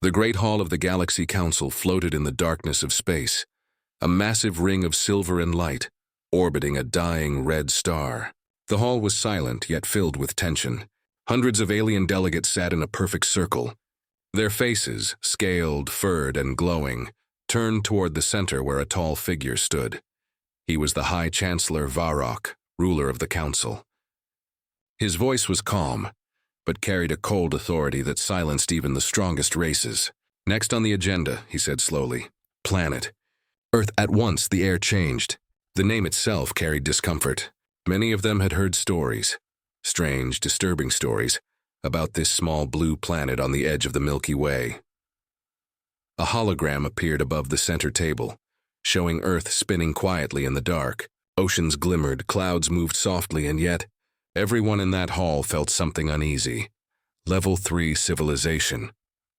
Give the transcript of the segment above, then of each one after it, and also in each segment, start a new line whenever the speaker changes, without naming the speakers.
The Great Hall of the Galaxy Council floated in the darkness of space, a massive ring of silver and light, orbiting a dying red star. The hall was silent, yet filled with tension. Hundreds of alien delegates sat in a perfect circle. Their faces, scaled, furred, and glowing, turned toward the center where a tall figure stood. He was the High Chancellor Varrock, ruler of the council. His voice was calm, but carried a cold authority that silenced even the strongest races. "Next on the agenda," he said slowly, "planet." Earth. At once, the air changed. The name itself carried discomfort. Many of them had heard stories, strange, disturbing stories, about this small blue planet on the edge of the Milky Way. A hologram appeared above the center table, showing Earth spinning quietly in the dark. Oceans glimmered, clouds moved softly, and yet, everyone in that hall felt something uneasy. "Level 3 civilization,"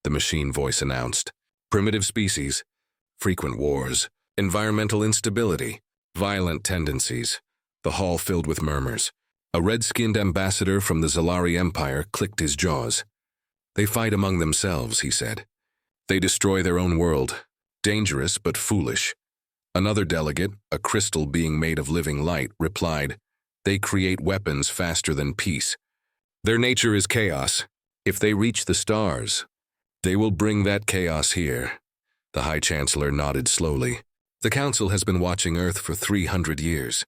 the machine voice announced. "Primitive species, frequent wars, environmental instability, violent tendencies." The hall filled with murmurs. A red-skinned ambassador from the Zalari Empire clicked his jaws. "They fight among themselves," he said. "They destroy their own world. Dangerous but foolish." Another delegate, a crystal being made of living light, replied, "They create weapons faster than peace. Their nature is chaos. If they reach the stars, they will bring that chaos here." The High Chancellor nodded slowly. "The Council has been watching Earth for 300 years.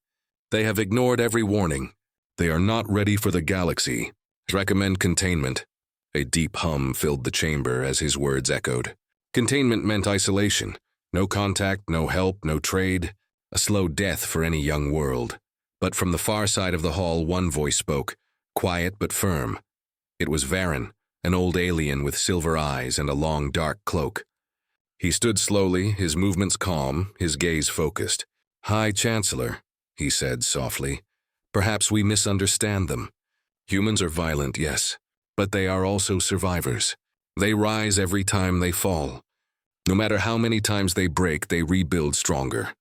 They have ignored every warning. They are not ready for the galaxy. Recommend containment." A deep hum filled the chamber as his words echoed. Containment meant isolation. No contact, no help, no trade. A slow death for any young world. But from the far side of the hall, one voice spoke, quiet but firm. It was Varen, an old alien with silver eyes and a long dark cloak. He stood slowly, his movements calm, his gaze focused. "High Chancellor," he said softly, "perhaps we misunderstand them. Humans are violent, yes, but they are also survivors. They rise every time they fall. No matter how many times they break, they rebuild stronger."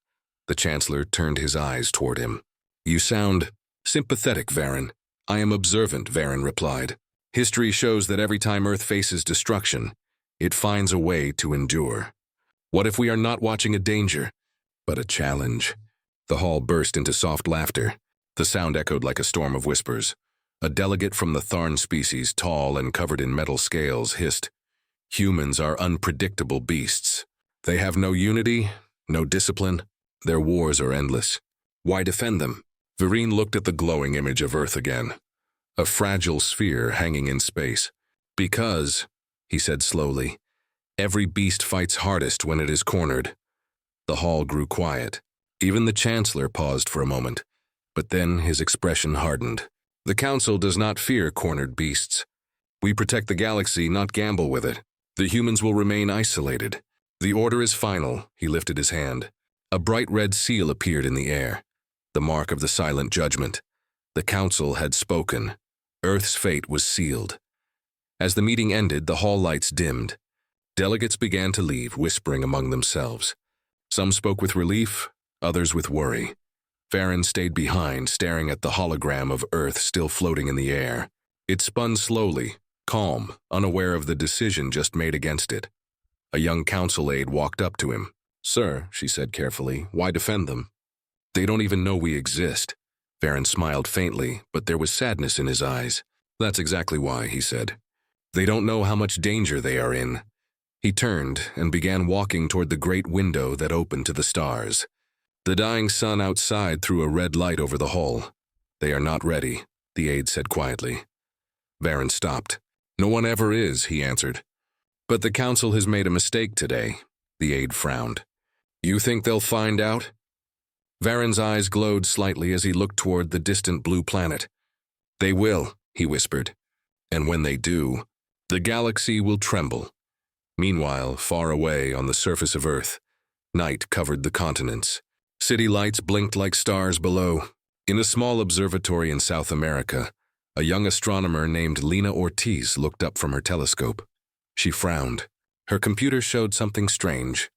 The Chancellor turned his eyes toward him. "You sound sympathetic, Varen." "I am observant," Varen replied. "History shows that every time Earth faces destruction, it finds a way to endure. What if we are not watching a danger, but a challenge?" The hall burst into soft laughter. The sound echoed like a storm of whispers. A delegate from the Tharn species, tall and covered in metal scales, hissed, "Humans are unpredictable beasts. They have no unity, no discipline. Their wars are endless. Why defend them?" Vereen looked at the glowing image of Earth again, a fragile sphere hanging in space. "Because," he said slowly, "every beast fights hardest when it is cornered." The hall grew quiet. Even the Chancellor paused for a moment, but then his expression hardened. "The Council does not fear cornered beasts. We protect the galaxy, not gamble with it. The humans will remain isolated. The order is final." He lifted his hand. A bright red seal appeared in the air, the mark of the silent judgment. The Council had spoken. Earth's fate was sealed. As the meeting ended, the hall lights dimmed. Delegates began to leave, whispering among themselves. Some spoke with relief, others with worry. Varen stayed behind, staring at the hologram of Earth still floating in the air. It spun slowly, calm, unaware of the decision just made against it. A young council aide walked up to him. "Sir," she said carefully, "why defend them? They don't even know we exist." Varen smiled faintly, but there was sadness in his eyes. "That's exactly why," he said. "They don't know how much danger they are in." He turned and began walking toward the great window that opened to the stars. The dying sun outside threw a red light over the hall. "They are not ready," the aide said quietly. Varen stopped. "No one ever is," he answered. "But the Council has made a mistake today," the aide frowned. "You think they'll find out?" Varen's eyes glowed slightly as he looked toward the distant blue planet. "They will," he whispered. "And when they do, the galaxy will tremble." Meanwhile, far away on the surface of Earth, night covered the continents. City lights blinked like stars below. In a small observatory in South America, a young astronomer named Lena Ortiz looked up from her telescope. She frowned. Her computer showed something strange,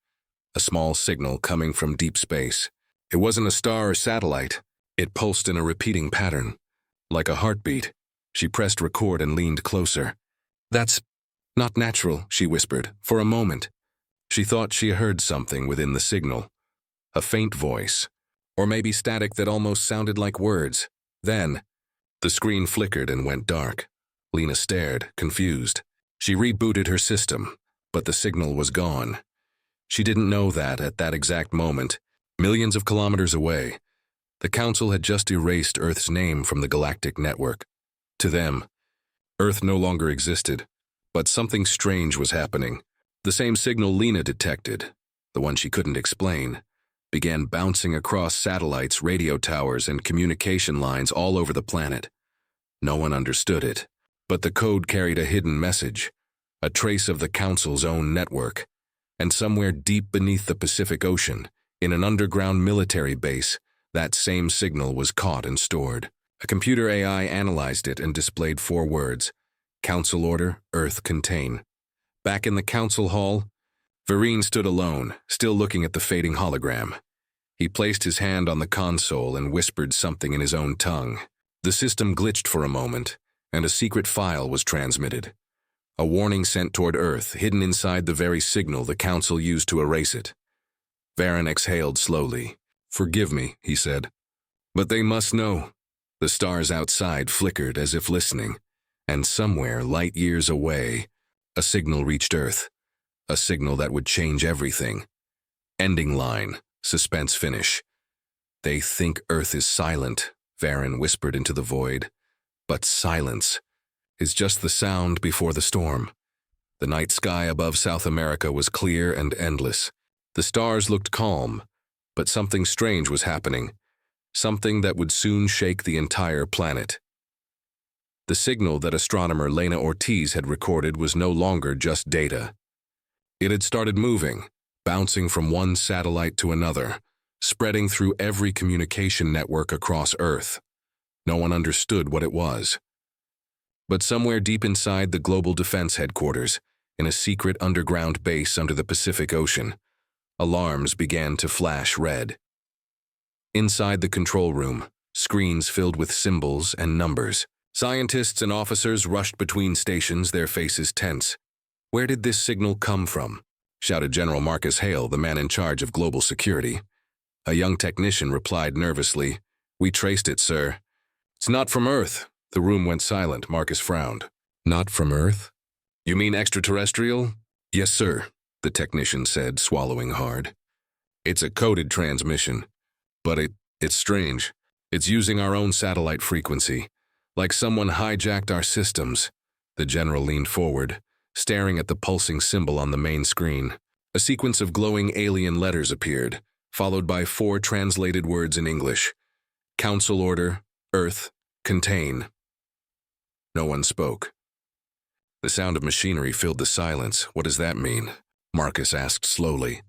a small signal coming from deep space. It wasn't a star or satellite. It pulsed in a repeating pattern, like a heartbeat. She pressed record and leaned closer. "That's Not natural, she whispered. For a moment, she thought she heard something within the signal. A faint voice, or maybe static that almost sounded like words. Then, the screen flickered and went dark. Lena stared, confused. She rebooted her system, but the signal was gone. She didn't know that, at that exact moment, millions of kilometers away, the Council had just erased Earth's name from the galactic network. To them, Earth no longer existed, but something strange was happening. The same signal Lena detected, the one she couldn't explain, began bouncing across satellites, radio towers, and communication lines all over the planet. No one understood it, but the code carried a hidden message, a trace of the Council's own network. And somewhere deep beneath the Pacific Ocean, in an underground military base, that same signal was caught and stored. A computer AI analyzed it and displayed 4 words: Council Order, Earth Contain. Back in the Council Hall, Vereen stood alone, still looking at the fading hologram. He placed his hand on the console and whispered something in his own tongue. The system glitched for a moment, and a secret file was transmitted. A warning sent toward Earth, hidden inside the very signal the Council used to erase it. Varen exhaled slowly. "Forgive me," he said. "But they must know." The stars outside flickered as if listening, and somewhere, light years away, a signal reached Earth. A signal that would change everything. Ending line, suspense finish. "They think Earth is silent," Varen whispered into the void. "But silence is just the sound before the storm." The night sky above South America was clear and endless. The stars looked calm, but something strange was happening, something that would soon shake the entire planet. The signal that astronomer Lena Ortiz had recorded was no longer just data. It had started moving, bouncing from one satellite to another, spreading through every communication network across Earth. No one understood what it was. But somewhere deep inside the Global Defense Headquarters, in a secret underground base under the Pacific Ocean, alarms began to flash red. Inside the control room, screens filled with symbols and numbers. Scientists and officers rushed between stations, their faces tense. "Where did this signal come from?" shouted General Marcus Hale, the man in charge of global security. A young technician replied nervously, "We traced it, sir." "It's not from Earth." The room went silent. Marcus frowned. "Not from Earth? You mean extraterrestrial?" "Yes, sir," the technician said, swallowing hard. "It's a coded transmission, but it's strange. It's using our own satellite frequency, like someone hijacked our systems." The general leaned forward, staring at the pulsing symbol on the main screen. A sequence of glowing alien letters appeared, followed by 4 translated words in English. Council Order, Earth, Contain. No one spoke. The sound of machinery filled the silence. "What does that mean?" Marcus asked slowly.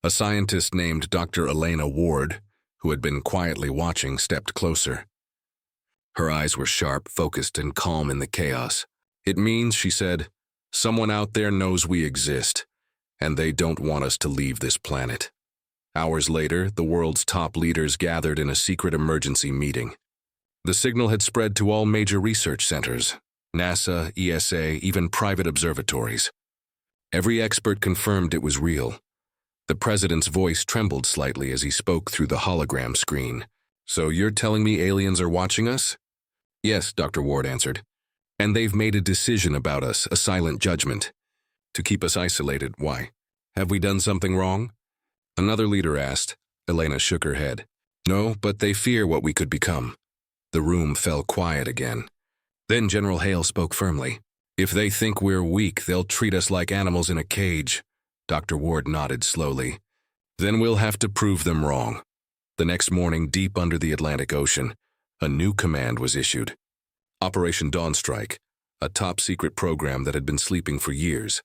A scientist named Dr. Elena Ward, who had been quietly watching, stepped closer. Her eyes were sharp, focused, and calm in the chaos. "It means," she said, "someone out there knows we exist, and they don't want us to leave this planet." Hours later, the world's top leaders gathered in a secret emergency meeting. The signal had spread to all major research centers, NASA, ESA, even private observatories. Every expert confirmed it was real. The president's voice trembled slightly as he spoke through the hologram screen. "So you're telling me aliens are watching us?" "Yes," Dr. Ward answered. "And they've made a decision about us, a silent judgment. To keep us isolated. Why? Have we done something wrong?" Another leader asked. Elena shook her head. "No, but they fear what we could become." The room fell quiet again. Then General Hale spoke firmly. "If they think we're weak, they'll treat us like animals in a cage." Dr. Ward nodded slowly. "Then we'll have to prove them wrong." The next morning, deep under the Atlantic Ocean, a new command was issued. Operation Dawnstrike, a top-secret program that had been sleeping for years,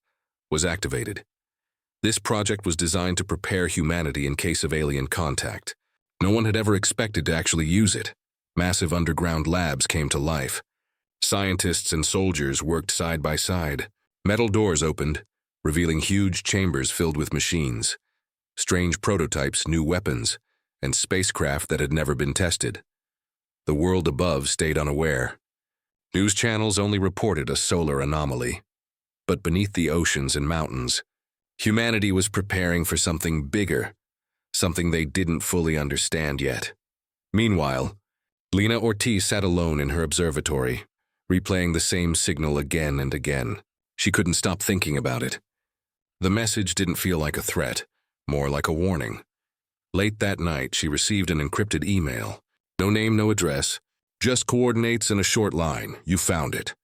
was activated. This project was designed to prepare humanity in case of alien contact. No one had ever expected to actually use it. Massive underground labs came to life. Scientists and soldiers worked side by side. Metal doors opened, revealing huge chambers filled with machines, strange prototypes, new weapons, and spacecraft that had never been tested. The world above stayed unaware. News channels only reported a solar anomaly. But beneath the oceans and mountains, humanity was preparing for something bigger, something they didn't fully understand yet. Meanwhile, Lena Ortiz sat alone in her observatory, replaying the same signal again and again. She couldn't stop thinking about it. The message didn't feel like a threat, more like a warning. Late that night, she received an encrypted email. No name, no address, just coordinates and a short line. You found it.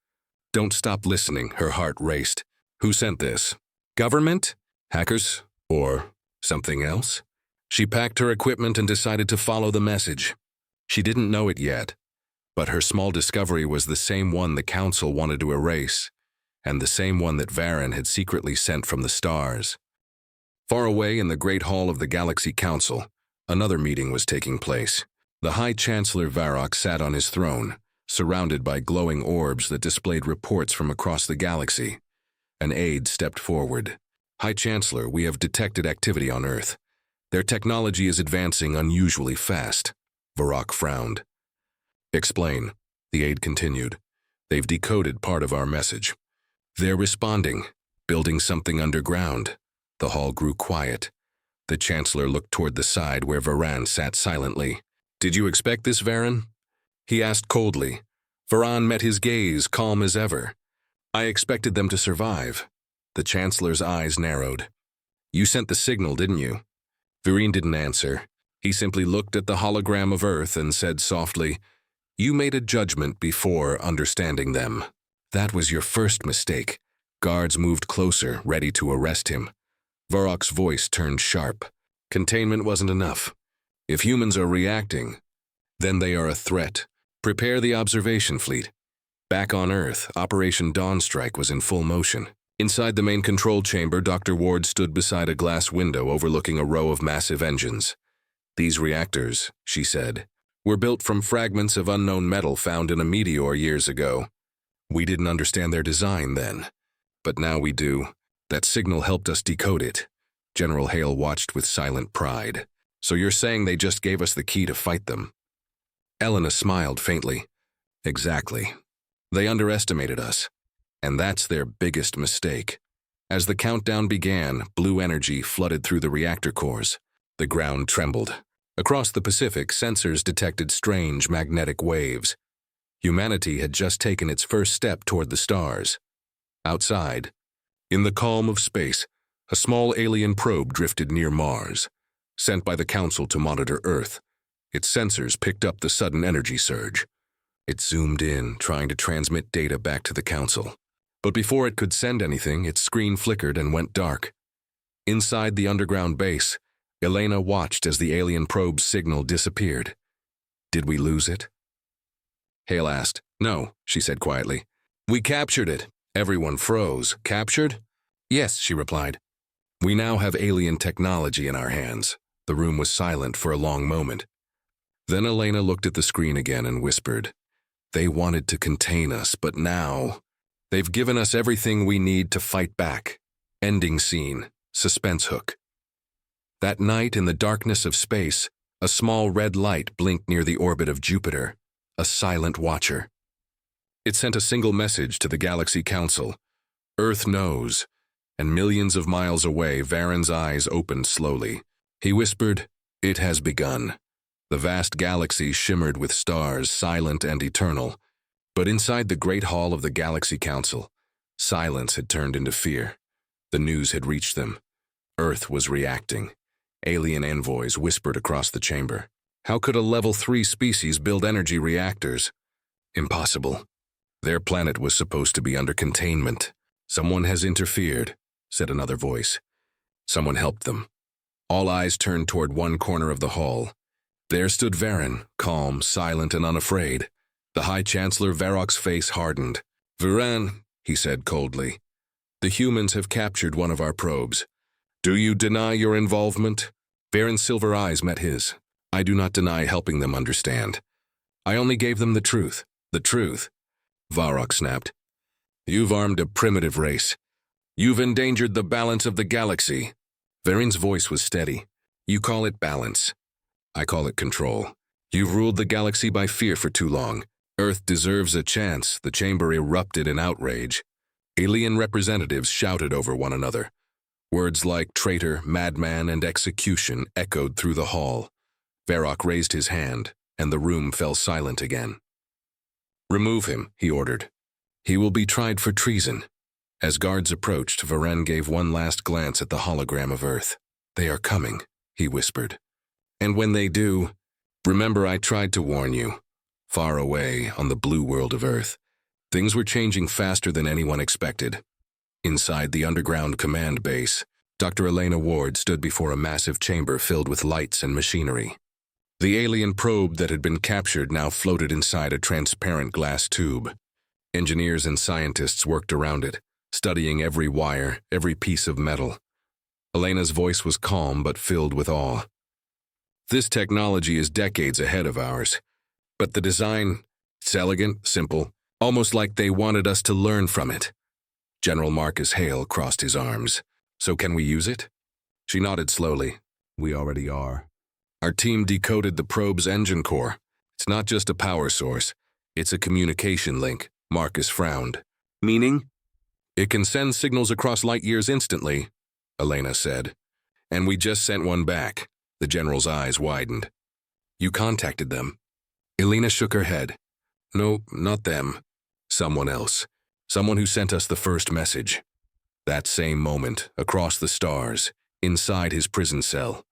Don't stop listening, her heart raced. Who sent this? Government? Hackers? Or something else? She packed her equipment and decided to follow the message. She didn't know it yet, but her small discovery was the same one the Council wanted to erase, and the same one that Varen had secretly sent from the stars. Far away in the Great Hall of the Galaxy Council, another meeting was taking place. The High Chancellor Varrock sat on his throne, surrounded by glowing orbs that displayed reports from across the galaxy. An aide stepped forward. High Chancellor, we have detected activity on Earth. Their technology is advancing unusually fast. Varrock frowned. Explain, the aide continued. They've decoded part of our message. They're responding, building something underground. The hall grew quiet. The Chancellor looked toward the side where Varan sat silently. Did you expect this, Varen? He asked coldly. Varan met his gaze, calm as ever. I expected them to survive. The Chancellor's eyes narrowed. You sent the signal, didn't you? Vareen didn't answer. He simply looked at the hologram of Earth and said softly, You made a judgment before understanding them. That was your first mistake. Guards moved closer, ready to arrest him. Varrock's voice turned sharp. Containment wasn't enough. If humans are reacting, then they are a threat. Prepare the observation fleet. Back on Earth, Operation Dawnstrike was in full motion. Inside the main control chamber, Dr. Ward stood beside a glass window overlooking a row of massive engines. These reactors, she said, were built from fragments of unknown metal found in a meteor years ago. We didn't understand their design then, but now we do. That signal helped us decode it. General Hale watched with silent pride. So you're saying they just gave us the key to fight them? Elena smiled faintly. Exactly. They underestimated us. And that's their biggest mistake. As the countdown began, blue energy flooded through the reactor cores. The ground trembled. Across the Pacific, sensors detected strange magnetic waves. Humanity had just taken its first step toward the stars. Outside, in the calm of space, a small alien probe drifted near Mars, sent by the Council to monitor Earth. Its sensors picked up the sudden energy surge. It zoomed in, trying to transmit data back to the Council. But before it could send anything, its screen flickered and went dark. Inside the underground base, Elena watched as the alien probe's signal disappeared. Did we lose it? Hale asked. No, she said quietly. We captured it. Everyone froze. Captured? Yes, she replied. We now have alien technology in our hands. The room was silent for a long moment. Then Elena looked at the screen again and whispered, They wanted to contain us, but now they've given us everything we need to fight back. Ending scene. Suspense hook. That night in the darkness of space, a small red light blinked near the orbit of Jupiter, a silent watcher. It sent a single message to the Galaxy Council. Earth knows. And millions of miles away, Varen's eyes opened slowly. He whispered, It has begun. The vast galaxy shimmered with stars, silent and eternal. But inside the great hall of the Galaxy Council, silence had turned into fear. The news had reached them. Earth was reacting. Alien envoys whispered across the chamber. How could a level 3 species build energy reactors? Impossible. Their planet was supposed to be under containment. Someone has interfered, said another voice. Someone helped them. All eyes turned toward one corner of the hall. There stood Varen, calm, silent, and unafraid. The High Chancellor Varrock's face hardened. Varen, he said coldly, the humans have captured one of our probes. Do you deny your involvement? Varen's silver eyes met his. I do not deny helping them understand. I only gave them the truth. The truth. Varrock snapped. You've armed a primitive race. You've endangered the balance of the galaxy. Varen's voice was steady. You call it balance. I call it control. You've ruled the galaxy by fear for too long. Earth deserves a chance. The chamber erupted in outrage. Alien representatives shouted over one another. Words like traitor, madman, and execution echoed through the hall. Varrock raised his hand, and the room fell silent again. "Remove him," he ordered. "He will be tried for treason." As guards approached, Varen gave one last glance at the hologram of Earth. "They are coming," he whispered. "And when they do, remember I tried to warn you." Far away, on the blue world of Earth, things were changing faster than anyone expected. Inside the underground command base, Dr. Elena Ward stood before a massive chamber filled with lights and machinery. The alien probe that had been captured now floated inside a transparent glass tube. Engineers and scientists worked around it, studying every wire, every piece of metal. Elena's voice was calm but filled with awe. "This technology is decades ahead of ours, but the design, it's elegant, simple, almost like they wanted us to learn from it." General Marcus Hale crossed his arms. "So can we use it?" She nodded slowly. "We already are. Our team decoded the probe's engine core. It's not just a power source, it's a communication link." Marcus frowned. "Meaning?" "It can send signals across light years instantly," Elena said. "And we just sent one back." The general's eyes widened. "You contacted them?" Elena shook her head. "No, not them. Someone else. Someone who sent us the first message." That same moment, across the stars, inside his prison cell,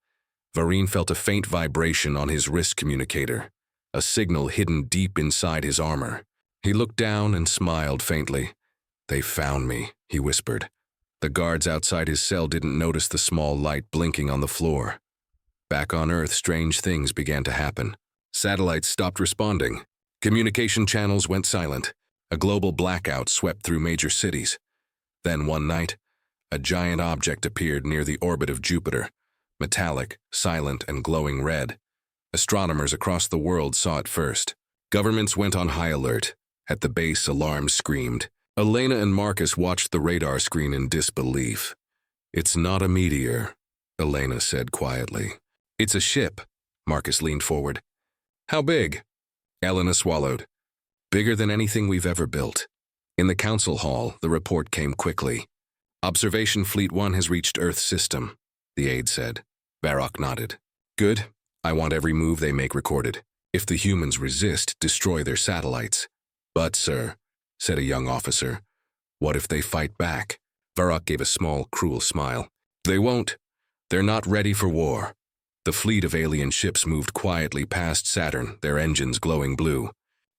Vareen felt a faint vibration on his wrist communicator, a signal hidden deep inside his armor. He looked down and smiled faintly. "They found me," he whispered. The guards outside his cell didn't notice the small light blinking on the floor. Back on Earth, strange things began to happen. Satellites stopped responding. Communication channels went silent. A global blackout swept through major cities. Then one night, a giant object appeared near the orbit of Jupiter, metallic, silent, and glowing red. Astronomers across the world saw it first. Governments went on high alert. At the base, alarms screamed. Elena and Marcus watched the radar screen in disbelief. "It's not a meteor," Elena said quietly. "It's a ship." Marcus leaned forward. "How big?" Elena swallowed. "Bigger than anything we've ever built." In the council hall, the report came quickly. "Observation Fleet 1 has reached Earth's system," the aide said. Varrock nodded. "Good. I want every move they make recorded. If the humans resist, destroy their satellites." "But, sir," said a young officer, "what if they fight back?" Varrock gave a small, cruel smile. "They won't. They're not ready for war." The fleet of alien ships moved quietly past Saturn, their engines glowing blue.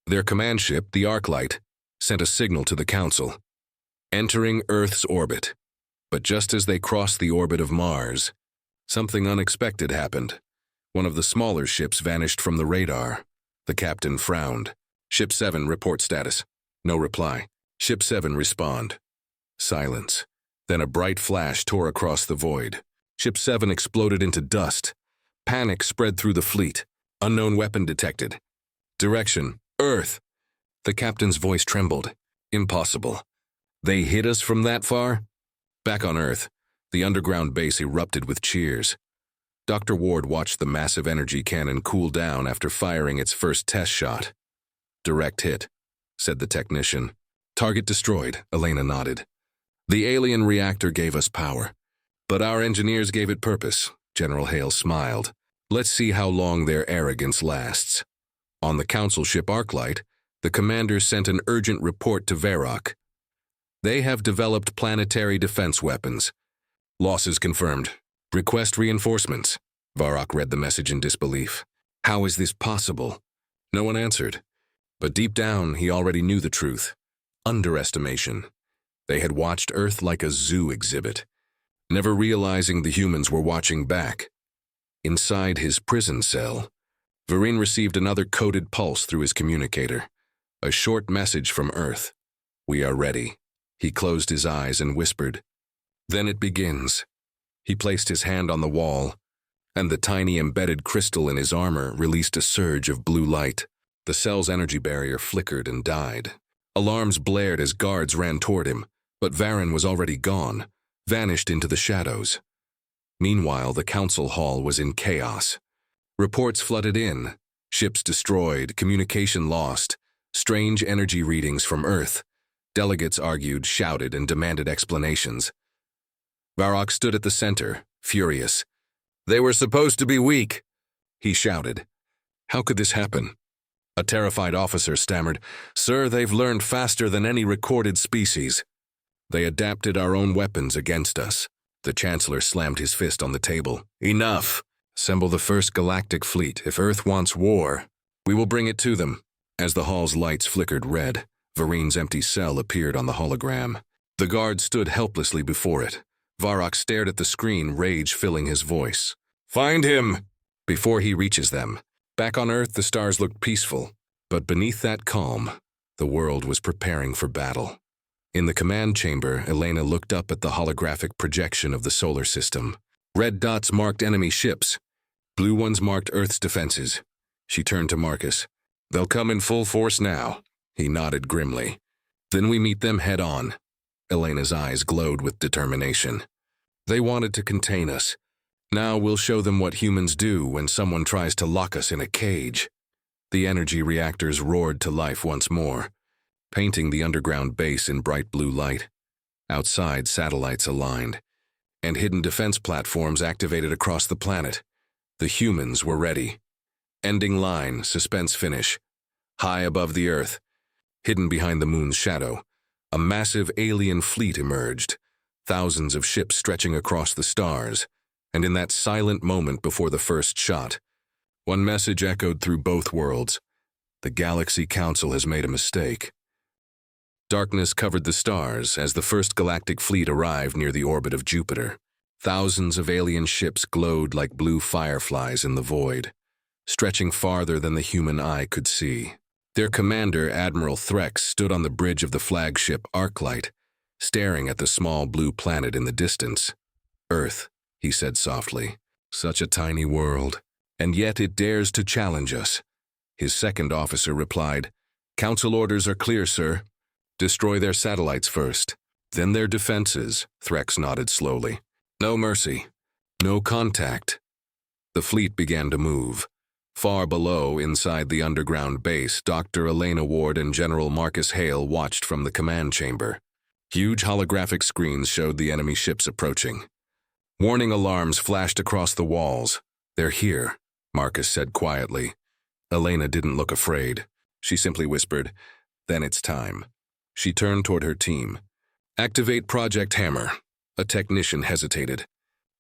Their command ship, the Arclight, sent a signal to the Council. "Entering Earth's orbit." But just as they crossed the orbit of Mars, something unexpected happened. One of the smaller ships vanished from the radar. The captain frowned. "Ship 7, report status." No reply. "Ship 7, respond." Silence. Then a bright flash tore across the void. Ship 7 exploded into dust. Panic spread through the fleet. Unknown weapon detected. "Direction, Earth." The captain's voice trembled. "Impossible. They hit us from that far?" Back on Earth, the underground base erupted with cheers. Dr. Ward watched the massive energy cannon cool down after firing its first test shot. "Direct hit," said the technician. "Target destroyed," Elena nodded. "The alien reactor gave us power, but our engineers gave it purpose," General Hale smiled. "Let's see how long their arrogance lasts." On the council ship Arclight, the commander sent an urgent report to Varrock. "They have developed planetary defense weapons. Losses confirmed. Request reinforcements." Varrock read the message in disbelief. How is this possible? No one answered. But deep down, he already knew the truth. Underestimation. They had watched Earth like a zoo exhibit, never realizing the humans were watching back. Inside his prison cell, Vareen received another coded pulse through his communicator. A short message from Earth. "We are ready." He closed his eyes and whispered. "Then it begins." He placed his hand on the wall, and the tiny embedded crystal in his armor released a surge of blue light. The cell's energy barrier flickered and died. Alarms blared as guards ran toward him, but Varen was already gone, vanished into the shadows. Meanwhile, the council hall was in chaos. Reports flooded in. Ships destroyed, communication lost, strange energy readings from Earth. Delegates argued, shouted, and demanded explanations. Varrock stood at the center, furious. "They were supposed to be weak," he shouted. "How could this happen?" A terrified officer stammered, "Sir, they've learned faster than any recorded species. They adapted our own weapons against us." The Chancellor slammed his fist on the table. "Enough! Assemble the first galactic fleet. If Earth wants war, we will bring it to them." As the hall's lights flickered red, Varine's empty cell appeared on the hologram. The guard stood helplessly before it. Varrock stared at the screen, rage filling his voice. "Find him!" Before he reaches them. Back on Earth, the stars looked peaceful, but beneath that calm, the world was preparing for battle. In the command chamber, Elena looked up at the holographic projection of the solar system. Red dots marked enemy ships. Blue ones marked Earth's defenses. She turned to Marcus. "They'll come in full force now." He nodded grimly. "Then we meet them head on." Elena's eyes glowed with determination. "They wanted to contain us. Now we'll show them what humans do when someone tries to lock us in a cage." The energy reactors roared to life once more, painting the underground base in bright blue light. Outside, satellites aligned, and hidden defense platforms activated across the planet. The humans were ready. Ending line, suspense finish. High above the Earth, hidden behind the moon's shadow, a massive alien fleet emerged, thousands of ships stretching across the stars, and in that silent moment before the first shot, one message echoed through both worlds. The Galaxy Council has made a mistake. Darkness covered the stars as the first galactic fleet arrived near the orbit of Jupiter. Thousands of alien ships glowed like blue fireflies in the void, stretching farther than the human eye could see. Their commander, Admiral Threx, stood on the bridge of the flagship Arclight, staring at the small blue planet in the distance. "Earth," he said softly. "Such a tiny world, and yet it dares to challenge us." His second officer replied, "Council orders are clear, sir. Destroy their satellites first, then their defenses." Threx nodded slowly. "No mercy. No contact." The fleet began to move. Far below, inside the underground base, Dr. Elena Ward and General Marcus Hale watched from the command chamber. Huge holographic screens showed the enemy ships approaching. Warning alarms flashed across the walls. "They're here," Marcus said quietly. Elena didn't look afraid. She simply whispered, "Then it's time." She turned toward her team. "Activate Project Hammer." A technician hesitated.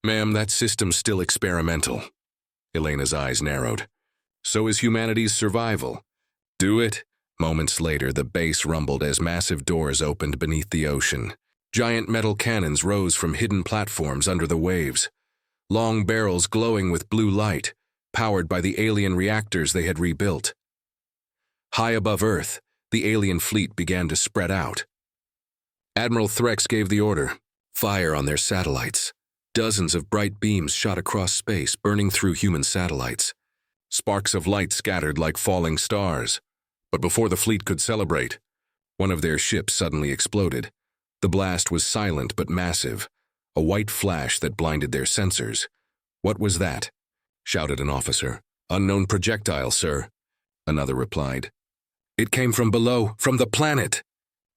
"Ma'am, that system's still experimental." Elena's eyes narrowed. "So is humanity's survival." "Do it." Moments later, the base rumbled as massive doors opened beneath the ocean. Giant metal cannons rose from hidden platforms under the waves, long barrels glowing with blue light, powered by the alien reactors they had rebuilt. High above Earth, the alien fleet began to spread out. Admiral Threx gave the order, "Fire on their satellites." Dozens of bright beams shot across space, burning through human satellites. Sparks of light scattered like falling stars. But before the fleet could celebrate, one of their ships suddenly exploded. The blast was silent but massive, a white flash that blinded their sensors. "What was that?" shouted an officer. "Unknown projectile, sir," another replied. "It came from below, from the planet."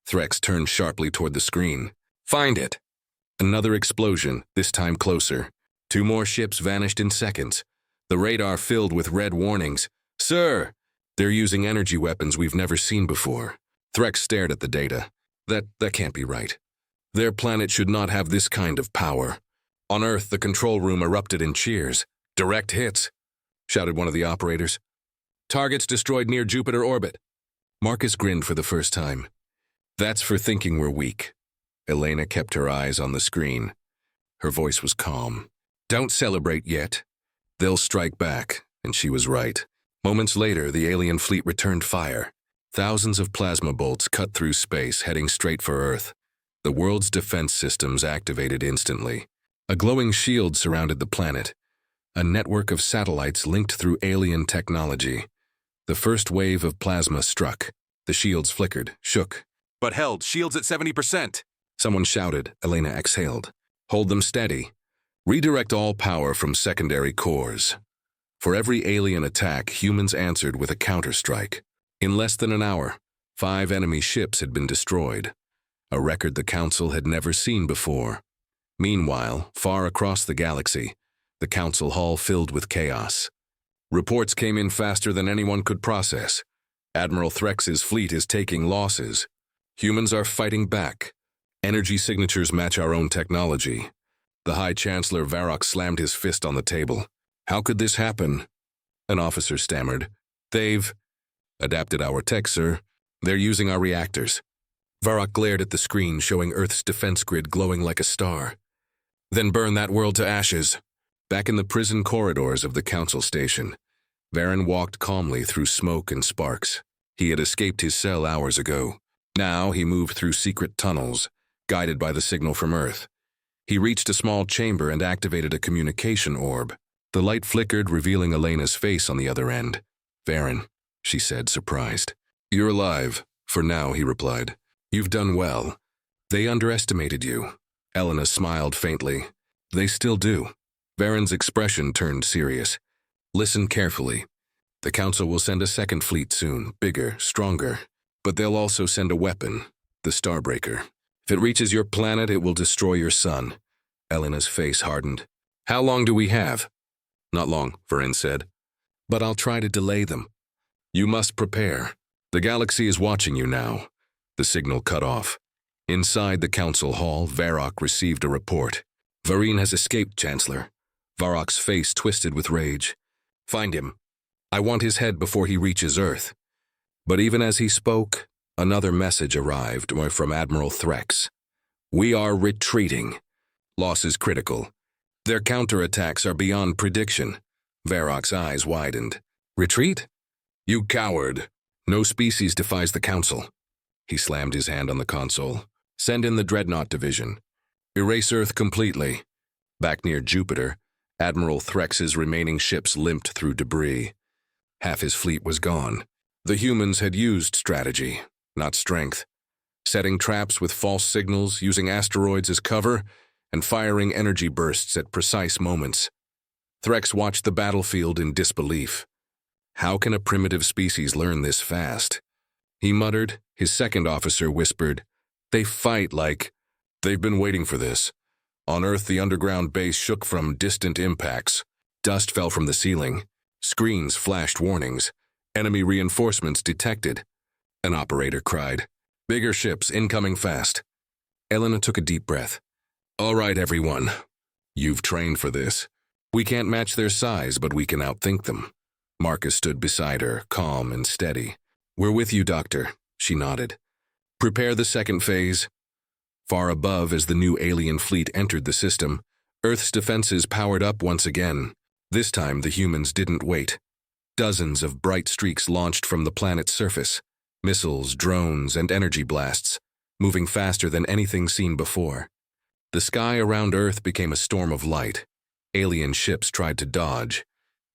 Threx turned sharply toward the screen. "Find it." Another explosion, this time closer. Two more ships vanished in seconds. The radar filled with red warnings. "Sir, they're using energy weapons we've never seen before." Threx stared at the data. That can't be right. Their planet should not have this kind of power." On Earth, the control room erupted in cheers. "Direct hits," shouted one of the operators. "Targets destroyed near Jupiter orbit." Marcus grinned for the first time. "That's for thinking we're weak." Elena kept her eyes on the screen. Her voice was calm. "Don't celebrate yet. They'll strike back," and she was right. Moments later, the alien fleet returned fire. Thousands of plasma bolts cut through space, heading straight for Earth. The world's defense systems activated instantly. A glowing shield surrounded the planet, a network of satellites linked through alien technology. The first wave of plasma struck. The shields flickered, shook. "But held, shields at 70%. Someone shouted. Elena exhaled. "Hold them steady. Redirect all power from secondary cores." For every alien attack, humans answered with a counterstrike. In less than an hour, 5 enemy ships had been destroyed. a record the Council had never seen before. Meanwhile, far across the galaxy, the Council Hall filled with chaos. Reports came in faster than anyone could process. Admiral Threx's fleet is taking losses. Humans are fighting back. Energy signatures match our own technology. The High Chancellor Varrock slammed his fist on the table. How could this happen? An officer stammered. They've adapted our tech, sir. They're using our reactors. Varrock glared at the screen showing Earth's defense grid glowing like a star. Then burn that world to ashes. Back in the prison corridors of the Council Station, Varen walked calmly through smoke and sparks. He had escaped his cell hours ago. Now he moved through secret tunnels, guided by the signal from Earth. He reached a small chamber and activated a communication orb. The light flickered, revealing Elena's face on the other end. Varen, she said, surprised. You're alive. For now, he replied. You've done well. They underestimated you. Elena smiled faintly. They still do. Varen's expression turned serious. Listen carefully. The Council will send a second fleet soon, bigger, stronger. But they'll also send a weapon, the Starbreaker. If it reaches your planet, it will destroy your sun. Elena's face hardened. How long do we have? Not long, Varen said. But I'll try to delay them. You must prepare. The galaxy is watching you now. The signal cut off. Inside the Council Hall, Varrock received a report. Vareen has escaped, Chancellor. Varrock's face twisted with rage. Find him. I want his head before he reaches Earth. But even as he spoke, another message arrived from Admiral Threx. We are retreating. Loss is critical. Their counterattacks are beyond prediction. Varrock's eyes widened. Retreat? You coward. No species defies the Council. He slammed his hand on the console. Send in the Dreadnought Division. Erase Earth completely. Back near Jupiter, Admiral Threx's remaining ships limped through debris. Half his fleet was gone. The humans had used strategy, not strength. Setting traps with false signals, using asteroids as cover, and firing energy bursts at precise moments. Threx watched the battlefield in disbelief. How can a primitive species learn this fast? He muttered. His second officer whispered, They fight like... They've been waiting for this. On Earth, the underground base shook from distant impacts. Dust fell from the ceiling. Screens flashed warnings. Enemy reinforcements detected. An operator cried, Bigger ships incoming fast. Elena took a deep breath. All right, everyone. You've trained for this. We can't match their size, but we can outthink them. Marcus stood beside her, calm and steady. We're with you, Doctor, she nodded. Prepare the second phase. Far above, as the new alien fleet entered the system, Earth's defenses powered up once again. This time, the humans didn't wait. Dozens of bright streaks launched from the planet's surface. Missiles, drones, and energy blasts, moving faster than anything seen before. The sky around Earth became a storm of light. Alien ships tried to dodge,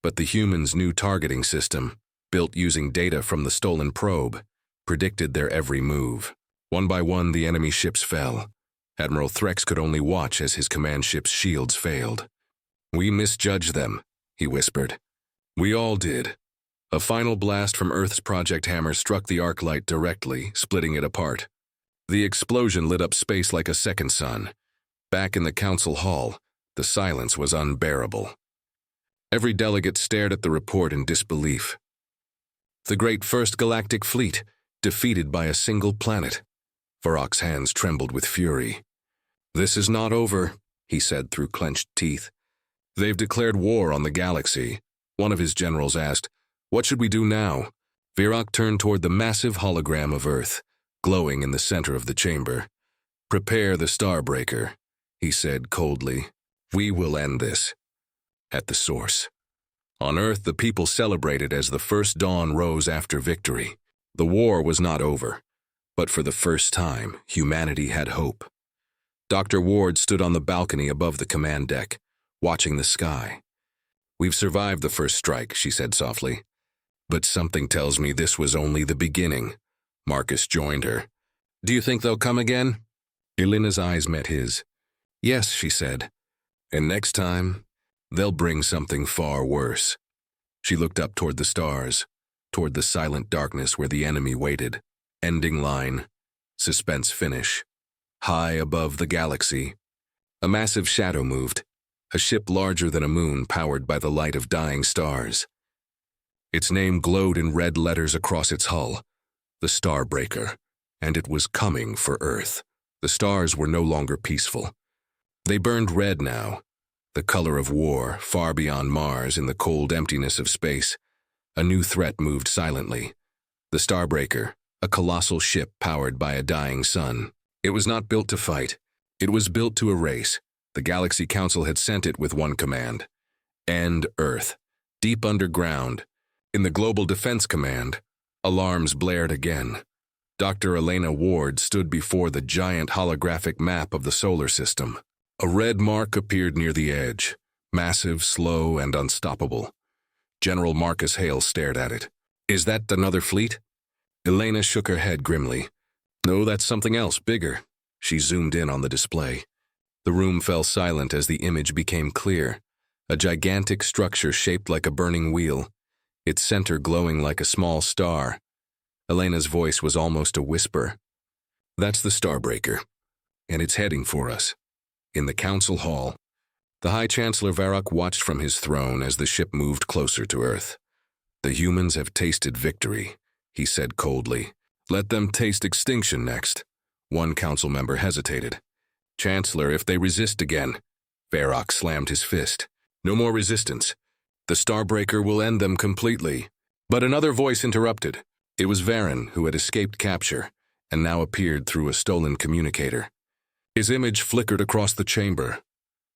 but the humans' new targeting system, built using data from the stolen probe, predicted their every move. One by one, the enemy ships fell. Admiral Threx could only watch as his command ship's shields failed. We misjudged them, he whispered. We all did. A final blast from Earth's Project Hammer struck the arc light directly, splitting it apart. The explosion lit up space like a second sun. Back in the Council Hall, the silence was unbearable. Every delegate stared at the report in disbelief. The great First Galactic Fleet, defeated by a single planet. Varrock's hands trembled with fury. This is not over, he said through clenched teeth. They've declared war on the galaxy. One of his generals asked, What should we do now? Varrock turned toward the massive hologram of Earth, glowing in the center of the chamber. Prepare the Starbreaker, he said coldly. We will end this. At the source. On Earth, the people celebrated as the first dawn rose after victory. The war was not over, but for the first time, humanity had hope. Dr. Ward stood on the balcony above the command deck, watching the sky. We've survived the first strike, she said softly. But something tells me this was only the beginning. Marcus joined her. Do you think they'll come again? Elena's eyes met his. Yes, she said. And next time, they'll bring something far worse. She looked up toward the stars, toward the silent darkness where the enemy waited. Ending line. Suspense finish. High above the galaxy, a massive shadow moved, a ship larger than a moon powered by the light of dying stars. Its name glowed in red letters across its hull, the Starbreaker, and it was coming for Earth. The stars were no longer peaceful. They burned red now, the color of war, far beyond Mars in the cold emptiness of space. A new threat moved silently. The Starbreaker, a colossal ship powered by a dying sun. It was not built to fight. It was built to erase. The Galaxy Council had sent it with one command: end Earth. Deep underground, in the Global Defense Command, alarms blared again. Dr. Elena Ward stood before the giant holographic map of the solar system. A red mark appeared near the edge, massive, slow, and unstoppable. General Marcus Hale stared at it. Is that another fleet? Elena shook her head grimly. No, that's something else, bigger. She zoomed in on the display. The room fell silent as the image became clear. A gigantic structure shaped like a burning wheel, its center glowing like a small star. Elena's voice was almost a whisper. That's the Starbreaker, and it's heading for us. In the council hall, the High Chancellor Varrock watched from his throne as the ship moved closer to Earth. The humans have tasted victory, he said coldly. Let them taste extinction next. One council member hesitated. Chancellor, if they resist again. Varrock slammed his fist. No more resistance. The Starbreaker will end them completely. But another voice interrupted. It was Varen, who had escaped capture, and now appeared through a stolen communicator. His image flickered across the chamber.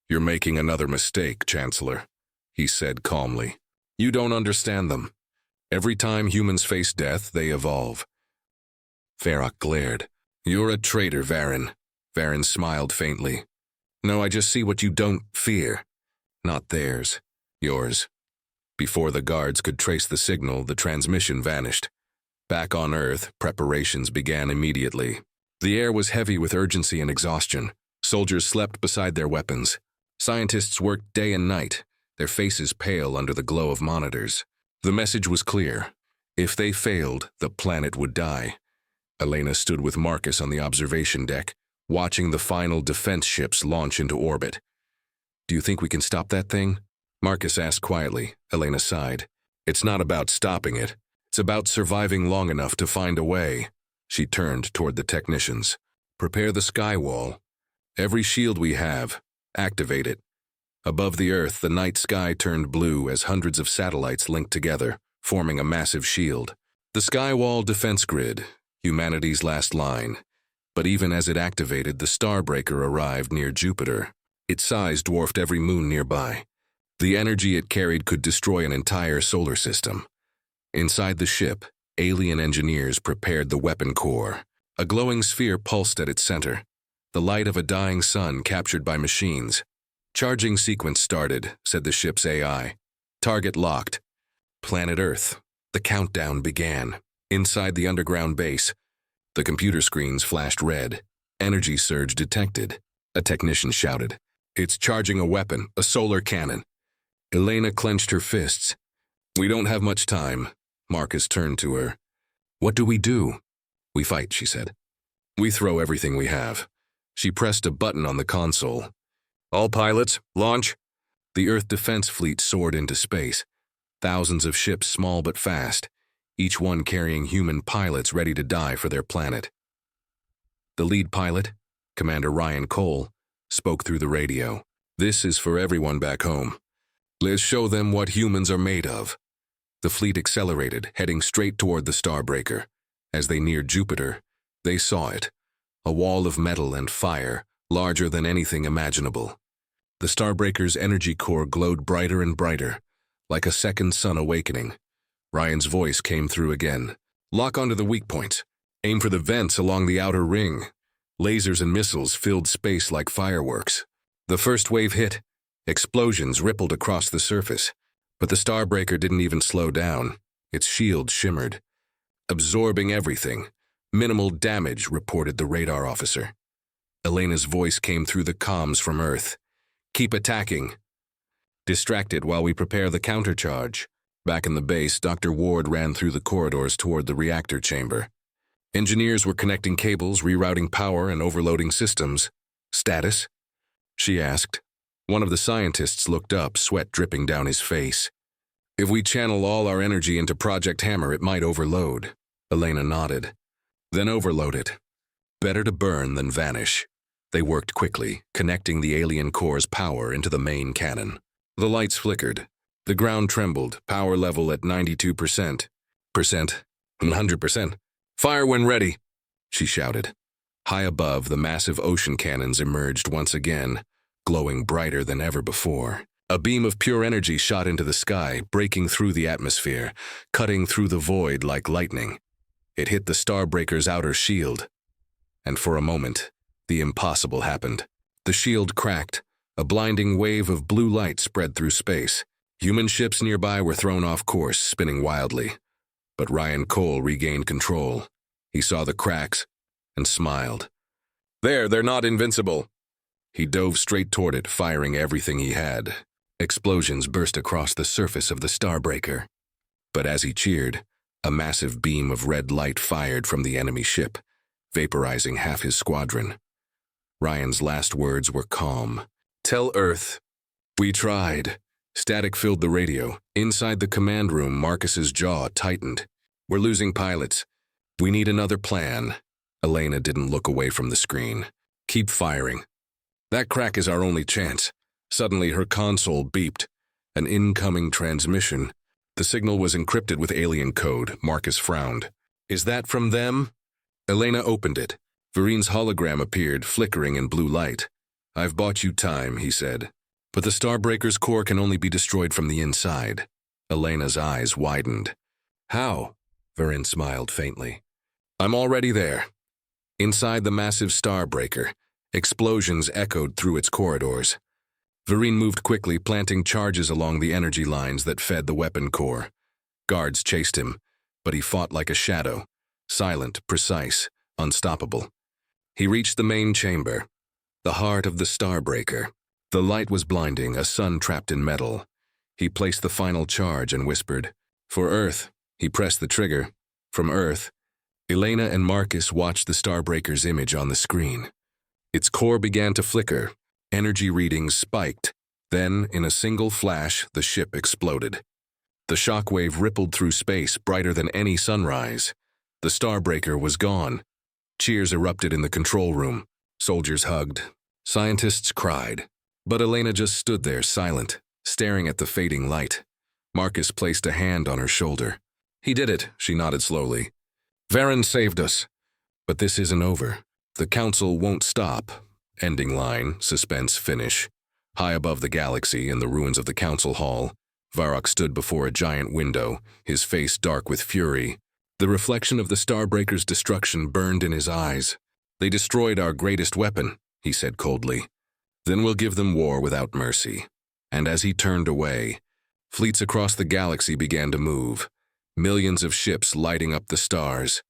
You're making another mistake, Chancellor, he said calmly. You don't understand them. Every time humans face death, they evolve. Varrock glared. You're a traitor, Varen. Varen smiled faintly. No, I just see what you don't fear. Not theirs. Yours. Before the guards could trace the signal, the transmission vanished. Back on Earth, preparations began immediately. The air was heavy with urgency and exhaustion. Soldiers slept beside their weapons. Scientists worked day and night, their faces pale under the glow of monitors. The message was clear. If they failed, the planet would die. Elena stood with Marcus on the observation deck, watching the final defense ships launch into orbit. Do you think we can stop that thing? Marcus asked quietly. Elena sighed. It's not about stopping it. It's about surviving long enough to find a way. She turned toward the technicians. Prepare the skywall. Every shield we have, activate it. Above the Earth, the night sky turned blue as hundreds of satellites linked together, forming a massive shield. The skywall defense grid, humanity's last line. But even as it activated, the Starbreaker arrived near Jupiter. Its size dwarfed every moon nearby. The energy it carried could destroy an entire solar system. Inside the ship, alien engineers prepared the weapon core. A glowing sphere pulsed at its center, the light of a dying sun captured by machines. Charging sequence started, said the ship's AI. Target locked. Planet Earth. The countdown began. Inside the underground base, the computer screens flashed red. Energy surge detected. A technician shouted. It's charging a weapon, a solar cannon. Elena clenched her fists. We don't have much time. Marcus turned to her. What do? We fight, she said. We throw everything we have. She pressed a button on the console. All pilots, launch. The Earth Defense Fleet soared into space. Thousands of ships, small but fast, each one carrying human pilots ready to die for their planet. The lead pilot, Commander Ryan Cole, spoke through the radio. This is for everyone back home. Let's show them what humans are made of. The fleet accelerated, heading straight toward the Starbreaker. As they neared Jupiter, they saw it. A wall of metal and fire, larger than anything imaginable. The Starbreaker's energy core glowed brighter and brighter, like a second sun awakening. Ryan's voice came through again. Lock onto the weak points. Aim for the vents along the outer ring. Lasers and missiles filled space like fireworks. The first wave hit. Explosions rippled across the surface. But the Starbreaker didn't even slow down. Its shield shimmered, absorbing everything. Minimal damage, reported the radar officer. Elena's voice came through the comms from Earth. Keep attacking. Distracted while we prepare the countercharge. Back in the base, Dr. Ward ran through the corridors toward the reactor chamber. Engineers were connecting cables, rerouting power, and overloading systems. Status? She asked. One of the scientists looked up, sweat dripping down his face. If we channel all our energy into Project Hammer, it might overload. Elena nodded. Then overload it. Better to burn than vanish. They worked quickly, connecting the alien core's power into the main cannon. The lights flickered. The ground trembled, power level at 92%. 100%. Fire when ready, she shouted. High above, the massive ocean cannons emerged once again, glowing brighter than ever before. A beam of pure energy shot into the sky, breaking through the atmosphere, cutting through the void like lightning. It hit the Starbreaker's outer shield. And for a moment, the impossible happened. The shield cracked. A blinding wave of blue light spread through space. Human ships nearby were thrown off course, spinning wildly. But Ryan Cole regained control. He saw the cracks and smiled. They're not invincible. He dove straight toward it, firing everything he had. Explosions burst across the surface of the Starbreaker. But as he cheered, a massive beam of red light fired from the enemy ship, vaporizing half his squadron. Ryan's last words were calm. Tell Earth. We tried. Static filled the radio. Inside the command room, Marcus's jaw tightened. We're losing pilots. We need another plan. Elena didn't look away from the screen. Keep firing. That crack is our only chance. Suddenly, her console beeped. An incoming transmission. The signal was encrypted with alien code. Marcus frowned. Is that from them? Elena opened it. Varine's hologram appeared, flickering in blue light. I've bought you time, he said. But the Starbreaker's core can only be destroyed from the inside. Elena's eyes widened. How? Varine smiled faintly. I'm already there. Inside the massive Starbreaker, explosions echoed through its corridors. Varine moved quickly, planting charges along the energy lines that fed the weapon core. Guards chased him, but he fought like a shadow, silent, precise, unstoppable. He reached the main chamber, the heart of the Starbreaker. The light was blinding, a sun trapped in metal. He placed the final charge and whispered, For Earth. He pressed the trigger. From Earth. Elena and Marcus watched the Starbreaker's image on the screen. Its core began to flicker. Energy readings spiked. Then, in a single flash, the ship exploded. The shockwave rippled through space, brighter than any sunrise. The Starbreaker was gone. Cheers erupted in the control room. Soldiers hugged. Scientists cried. But Elena just stood there, silent, staring at the fading light. Marcus placed a hand on her shoulder. He did it, she nodded slowly. Varine saved us. But this isn't over. The Council won't stop. Ending line, suspense, finish. High above the galaxy, in the ruins of the Council Hall, Varrock stood before a giant window, his face dark with fury. The reflection of the Starbreaker's destruction burned in his eyes. They destroyed our greatest weapon, he said coldly. Then we'll give them war without mercy. And as he turned away, fleets across the galaxy began to move, millions of ships lighting up the stars.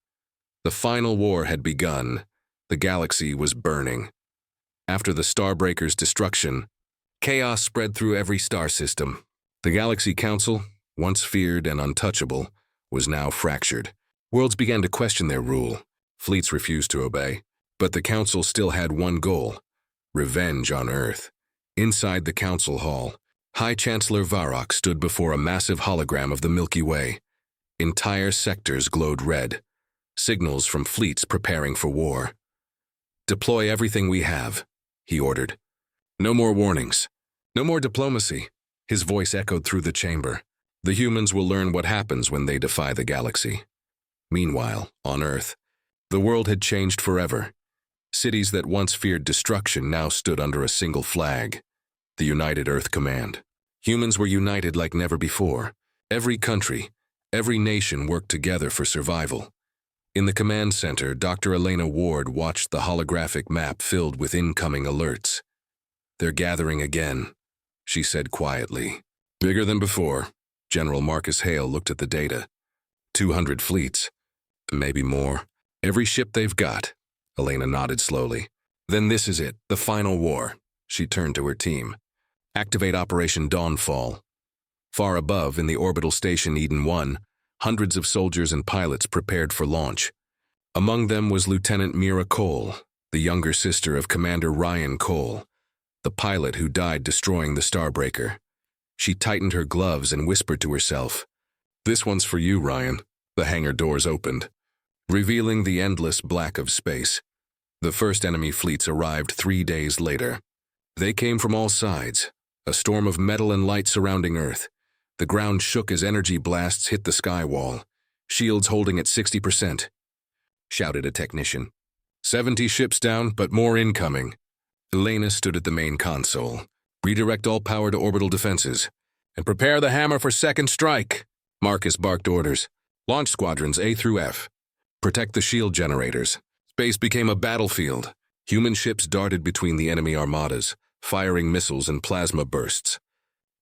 The final war had begun. The galaxy was burning. After the Starbreaker's destruction, chaos spread through every star system. The Galaxy Council, once feared and untouchable, was now fractured. Worlds began to question their rule. Fleets refused to obey. But the Council still had one goal: revenge on Earth. Inside the Council Hall, High Chancellor Varrock stood before a massive hologram of the Milky Way. Entire sectors glowed red, signals from fleets preparing for war. Deploy everything we have, he ordered. No more warnings. No more diplomacy. His voice echoed through the chamber. The humans will learn what happens when they defy the galaxy. Meanwhile, on Earth, the world had changed forever. Cities that once feared destruction now stood under a single flag, the United Earth Command. Humans were united like never before. Every country, every nation worked together for survival. In the command center, Dr. Elena Ward watched the holographic map filled with incoming alerts. They're gathering again, she said quietly. Bigger than before. General Marcus Hale looked at the data. 200 fleets, maybe more. Every ship they've got. Elena nodded slowly. Then this is it, the final war. She turned to her team. Activate Operation Dawnfall. Far above, in the orbital station Eden 1, hundreds of soldiers and pilots prepared for launch. Among them was Lieutenant Mira Cole, the younger sister of Commander Ryan Cole, the pilot who died destroying the Starbreaker. She tightened her gloves and whispered to herself, "This one's for you, Ryan." The hangar doors opened, revealing the endless black of space. The first enemy fleets arrived 3 days later. They came from all sides, a storm of metal and light surrounding Earth. The ground shook as energy blasts hit the sky wall, shields holding at 60%. Shouted a technician. 70 ships down, but more incoming. Elena stood at the main console. Redirect all power to orbital defenses. And prepare the hammer for second strike. Marcus barked orders. Launch squadrons A through F. Protect the shield generators. Space became a battlefield. Human ships darted between the enemy armadas, firing missiles and plasma bursts.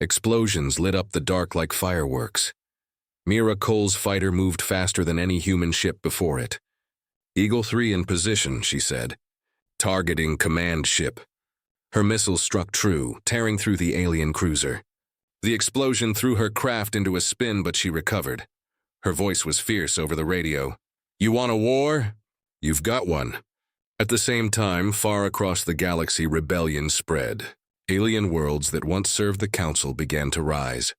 Explosions lit up the dark like fireworks. Mira Cole's fighter moved faster than any human ship before it. "Eagle 3 in position," she said. "Targeting command ship." Her missiles struck true, tearing through the alien cruiser. The explosion threw her craft into a spin, but she recovered. Her voice was fierce over the radio. "You want a war? You've got one." At the same time, far across the galaxy, rebellion spread. Alien worlds that once served the Council began to rise.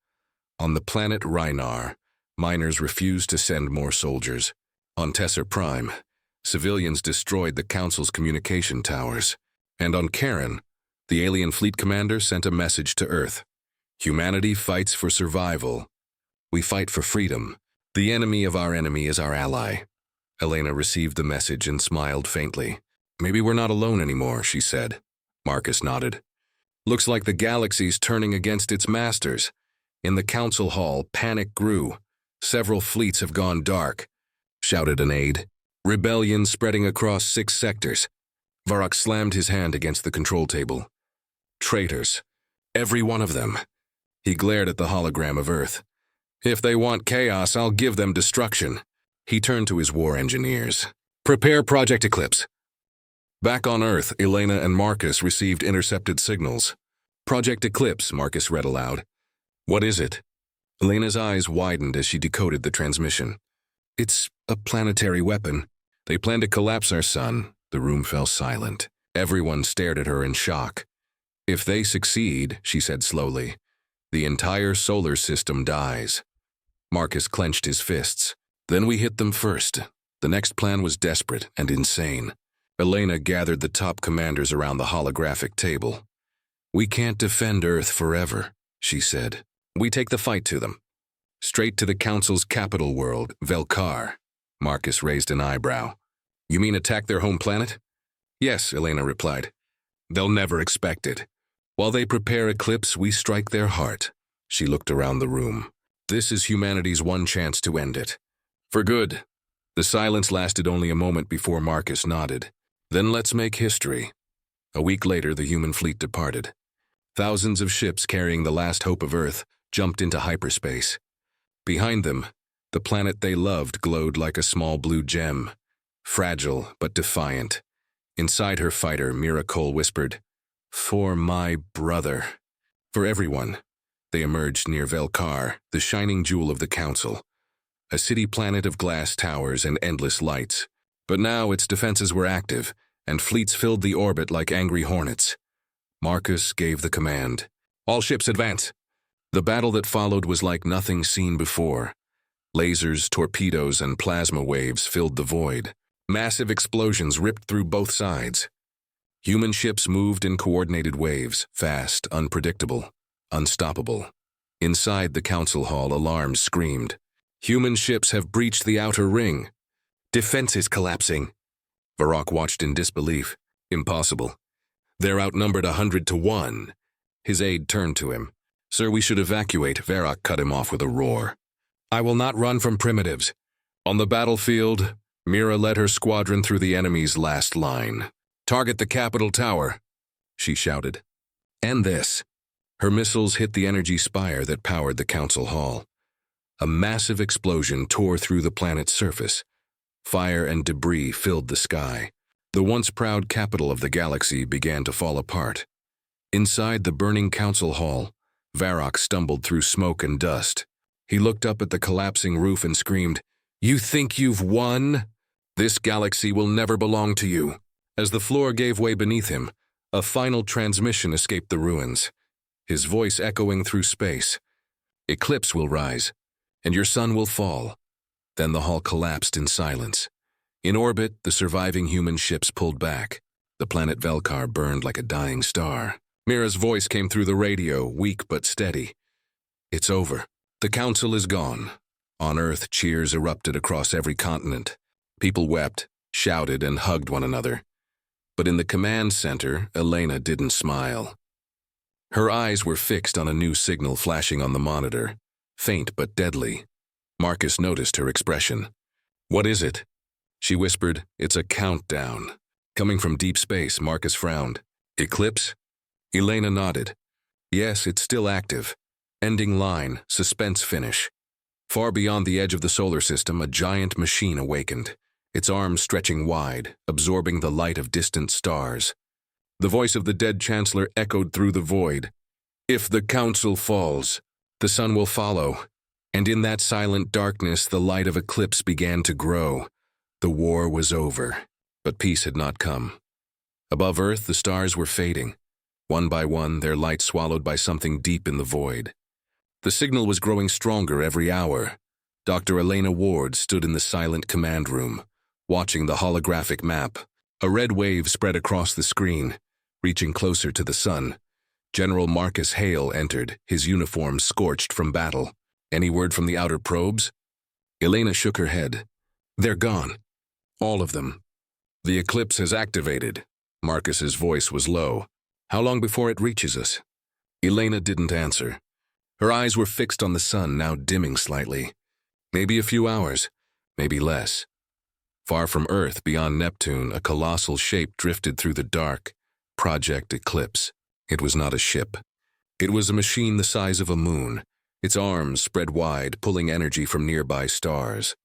On the planet Rhynar, miners refused to send more soldiers. On Tesser Prime, civilians destroyed the Council's communication towers. And on Charon, the alien fleet commander sent a message to Earth. Humanity fights for survival. We fight for freedom. The enemy of our enemy is our ally. Elena received the message and smiled faintly. "Maybe we're not alone anymore," she said. Marcus nodded. "Looks like the galaxy's turning against its masters." In the council hall, panic grew. "Several fleets have gone dark," shouted an aide. "Rebellion spreading across 6 sectors." Varrock slammed his hand against the control table. "Traitors. Every one of them." He glared at the hologram of Earth. "If they want chaos, I'll give them destruction." He turned to his war engineers. "Prepare Project Eclipse." Back on Earth, Elena and Marcus received intercepted signals. "Project Eclipse," Marcus read aloud. "What is it?" Elena's eyes widened as she decoded the transmission. "It's a planetary weapon. They plan to collapse our sun." The room fell silent. Everyone stared at her in shock. "If they succeed," she said slowly, "the entire solar system dies." Marcus clenched his fists. "Then we hit them first." The next plan was desperate and insane. Elena gathered the top commanders around the holographic table. "We can't defend Earth forever," she said. "We take the fight to them. Straight to the Council's capital world, Velkar." Marcus raised an eyebrow. "You mean attack their home planet?" "Yes," Elena replied. "They'll never expect it. While they prepare Eclipse, we strike their heart." She looked around the room. "This is humanity's one chance to end it. For good." The silence lasted only a moment before Marcus nodded. "Then let's make history." A week later, the human fleet departed. Thousands of ships carrying the last hope of Earth jumped into hyperspace. Behind them, the planet they loved glowed like a small blue gem, fragile but defiant. Inside her fighter, Mira Cole whispered, "For my brother." For everyone, they emerged near Velkar, the shining jewel of the Council, a city planet of glass towers and endless lights. But now its defenses were active, and fleets filled the orbit like angry hornets. Marcus gave the command. "All ships advance." The battle that followed was like nothing seen before. Lasers, torpedoes, and plasma waves filled the void. Massive explosions ripped through both sides. Human ships moved in coordinated waves, fast, unpredictable, unstoppable. Inside the council hall, alarms screamed. "Human ships have breached the outer ring. Defense is collapsing." Varrock watched in disbelief. "Impossible. They're outnumbered 100 to 1. His aide turned to him. "Sir, we should evacuate." Varrock cut him off with a roar. "I will not run from primitives." On the battlefield, Mira led her squadron through the enemy's last line. "Target the capital tower," she shouted. "End this." Her missiles hit the energy spire that powered the council hall. A massive explosion tore through the planet's surface. Fire and debris filled the sky. The once proud capital of the galaxy began to fall apart. Inside the burning council hall, Varrock stumbled through smoke and dust. He looked up at the collapsing roof and screamed, "You think you've won?" This galaxy will never belong to you. As the floor gave way beneath him, a final transmission escaped the ruins, his voice echoing through space. Eclipse will rise, and your sun will fall. Then the hall collapsed in silence. In orbit, the surviving human ships pulled back. The planet Velkar burned like a dying star. Mira's voice came through the radio, weak but steady. It's over. The council is gone. On Earth, cheers erupted across every continent. People wept, shouted, and hugged one another. But in the command center, Elena didn't smile. Her eyes were fixed on a new signal flashing on the monitor, faint but deadly. Marcus noticed her expression. "What is it?" She whispered, "It's a countdown." Coming from deep space, Marcus frowned. "Eclipse?" Elena nodded. "Yes, it's still active. Ending line, suspense finish." Far beyond the edge of the solar system, a giant machine awakened, its arms stretching wide, absorbing the light of distant stars. The voice of the dead chancellor echoed through the void. "If the council falls, the sun will follow." And in that silent darkness, the light of Eclipse began to grow. The war was over, but peace had not come. Above Earth, the stars were fading. One by one, their light swallowed by something deep in the void. The signal was growing stronger every hour. Dr. Elena Ward stood in the silent command room, watching the holographic map. A red wave spread across the screen, reaching closer to the sun. General Marcus Hale entered, his uniform scorched from battle. "Any word from the outer probes?" Elena shook her head. "They're gone. All of them. The Eclipse has activated." Marcus's voice was low. "How long before it reaches us?" Elena didn't answer. Her eyes were fixed on the sun, now dimming slightly. Maybe a few hours, maybe less. Far from Earth, beyond Neptune, a colossal shape drifted through the dark. Project Eclipse. It was not a ship. It was a machine the size of a moon, its arms spread wide, pulling energy from nearby stars.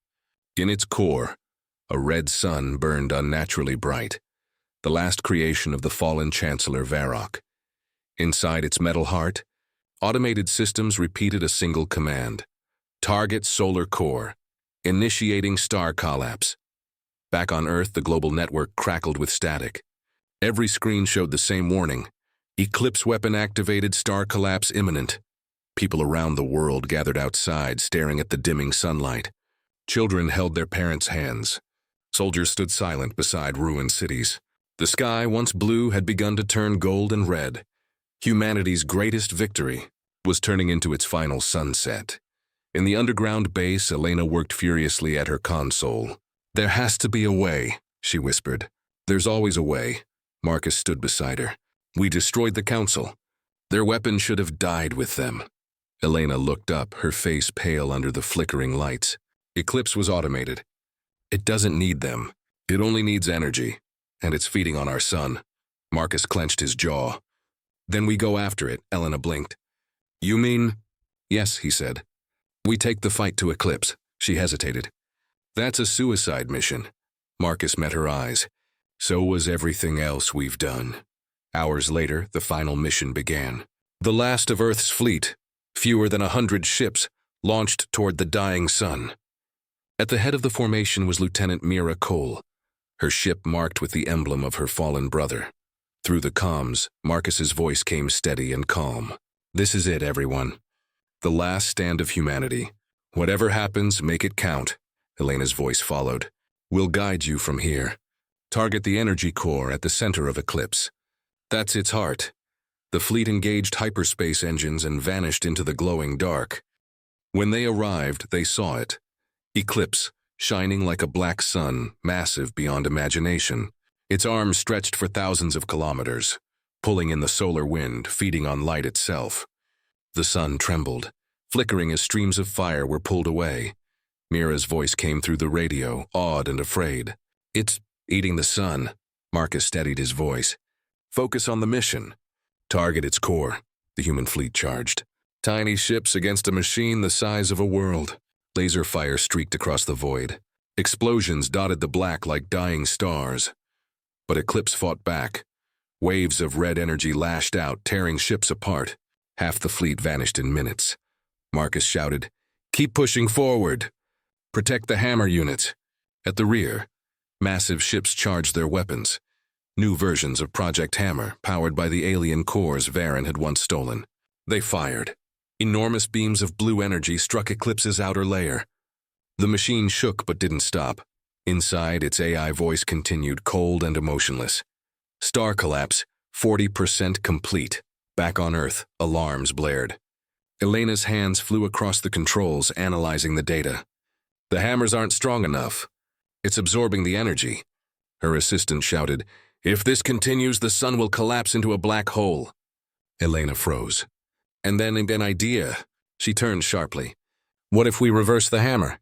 In its core, a red sun burned unnaturally bright, the last creation of the fallen Chancellor Varrock. Inside its metal heart, automated systems repeated a single command. "Target solar core. Initiating star collapse." Back on Earth, the global network crackled with static. Every screen showed the same warning. "Eclipse weapon activated, star collapse imminent." People around the world gathered outside, staring at the dimming sunlight. Children held their parents' hands. Soldiers stood silent beside ruined cities. The sky, once blue, had begun to turn gold and red. Humanity's greatest victory was turning into its final sunset. In the underground base, Elena worked furiously at her console. "There has to be a way," she whispered. "There's always a way." Marcus stood beside her. "We destroyed the council. Their weapons should have died with them." Elena looked up, her face pale under the flickering lights. "Eclipse was automated. It doesn't need them. It only needs energy, and it's feeding on our sun." Marcus clenched his jaw. "Then we go after it," Elena blinked. "You mean?" "Yes," he said. "We take the fight to Eclipse." She hesitated. "That's a suicide mission." Marcus met her eyes. "So was everything else we've done." Hours later, the final mission began. The last of Earth's fleet, fewer than 100 ships, launched toward the dying sun. At the head of the formation was Lieutenant Mira Cole, her ship marked with the emblem of her fallen brother. Through the comms, Marcus's voice came steady and calm. "This is it, everyone. The last stand of humanity. Whatever happens, make it count." Elena's voice followed. "We'll guide you from here. Target the energy core at the center of Eclipse. That's its heart." The fleet engaged hyperspace engines and vanished into the glowing dark. When they arrived, they saw it. Eclipse, shining like a black sun, massive beyond imagination. Its arms stretched for thousands of kilometers, pulling in the solar wind, feeding on light itself. The sun trembled, flickering as streams of fire were pulled away. Mira's voice came through the radio, awed and afraid. "It's eating the sun." Marcus steadied his voice. "Focus on the mission. Target its core," the human fleet charged. Tiny ships against a machine the size of a world. Laser fire streaked across the void. Explosions dotted the black like dying stars. But Eclipse fought back. Waves of red energy lashed out, tearing ships apart. Half the fleet vanished in minutes. Marcus shouted, "Keep pushing forward. Protect the hammer units." At the rear, Massive ships charged their weapons. New versions of Project Hammer, powered by the alien cores Varen had once stolen. They fired. Enormous beams of blue energy struck Eclipse's outer layer. The machine shook but didn't stop. Inside, its AI voice continued, cold and emotionless. Star collapse, 40% complete. Back on Earth, alarms blared. Elena's hands flew across the controls, analyzing the data. The hammers aren't strong enough. It's absorbing the energy. Her assistant shouted, "If this continues, the sun will collapse into a black hole." Elena froze. And then an idea. She turned sharply. "What if we reverse the hammer?"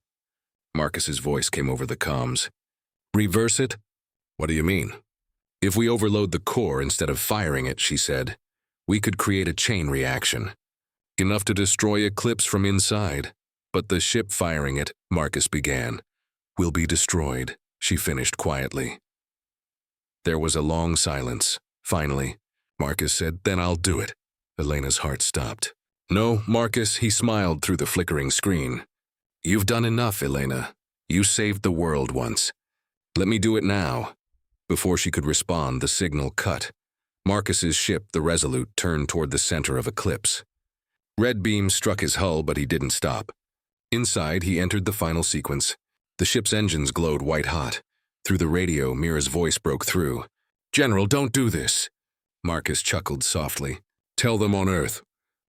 Marcus's voice came over the comms. "Reverse it? What do you mean?" "If we overload the core instead of firing it," she said, "we could create a chain reaction. Enough to destroy Eclipse from inside. But the ship firing it," Marcus began, "will be destroyed," she finished quietly. There was a long silence. Finally, Marcus said, "Then I'll do it." Elena's heart stopped. "No, Marcus," he smiled through the flickering screen. "You've done enough, Elena. You saved the world once. Let me do it now." Before she could respond, the signal cut. Marcus's ship, the Resolute, turned toward the center of Eclipse. Red beams struck his hull, but he didn't stop. Inside, he entered the final sequence. The ship's engines glowed white-hot. Through the radio, Mira's voice broke through. "General, don't do this." Marcus chuckled softly. "Tell them on Earth.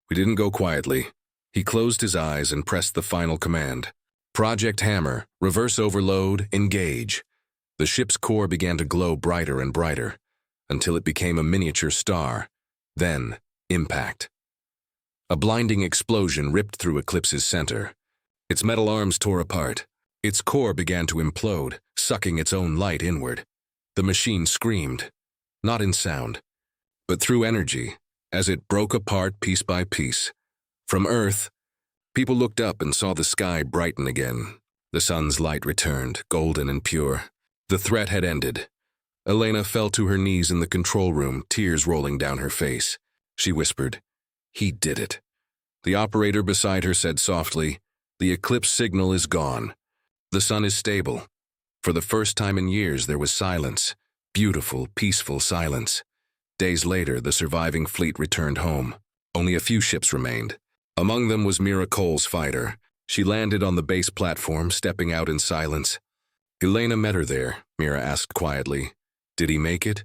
We didn't go quietly." He closed his eyes and pressed the final command. "Project Hammer, reverse overload, engage." The ship's core began to glow brighter and brighter, until it became a miniature star. Then, impact. A blinding explosion ripped through Eclipse's center. Its metal arms tore apart. Its core began to implode, sucking its own light inward. The machine screamed, not in sound, but through energy, as it broke apart piece by piece. From Earth, people looked up and saw the sky brighten again. The sun's light returned, golden and pure. The threat had ended. Elena fell to her knees in the control room, tears rolling down her face. She whispered, "He did it." The operator beside her said softly, "The Eclipse signal is gone. The sun is stable." For the first time in years, there was silence. Beautiful, peaceful silence. Days later, the surviving fleet returned home. Only a few ships remained. Among them was Mira Cole's fighter. She landed on the base platform, stepping out in silence. Elena met her there, Mira asked quietly. "Did he make it?"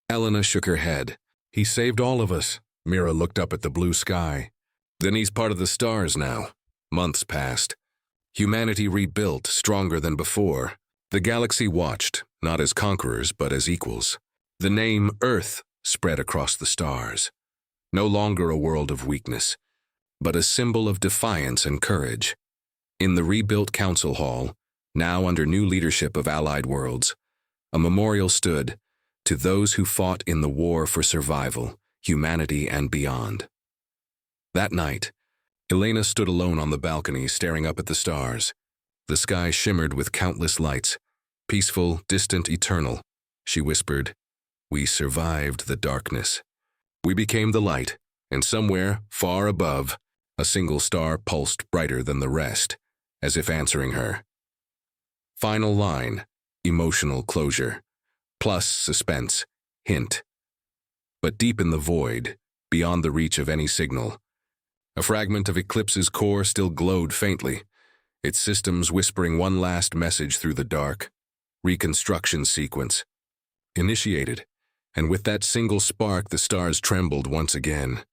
Elena shook her head. "He saved all of us." Mira looked up at the blue sky. "Then he's part of the stars now." Months passed. Humanity rebuilt, stronger than before. The galaxy watched, not as conquerors, but as equals. The name Earth spread across the stars. No longer a world of weakness, but a symbol of defiance and courage. In the rebuilt council hall, now under new leadership of allied worlds, a memorial stood to those who fought in the war for survival, humanity, and beyond. That night, Elena stood alone on the balcony, staring up at the stars. The sky shimmered with countless lights, peaceful, distant, eternal. She whispered, "We survived the darkness. We became the light, and somewhere, far above, a single star pulsed brighter than the rest, as if answering her." Final line, emotional closure, plus suspense, hint. But deep in the void, beyond the reach of any signal, a fragment of Eclipse's core still glowed faintly, its systems whispering one last message through the dark. Reconstruction sequence. Initiated, and with that single spark the stars trembled once again.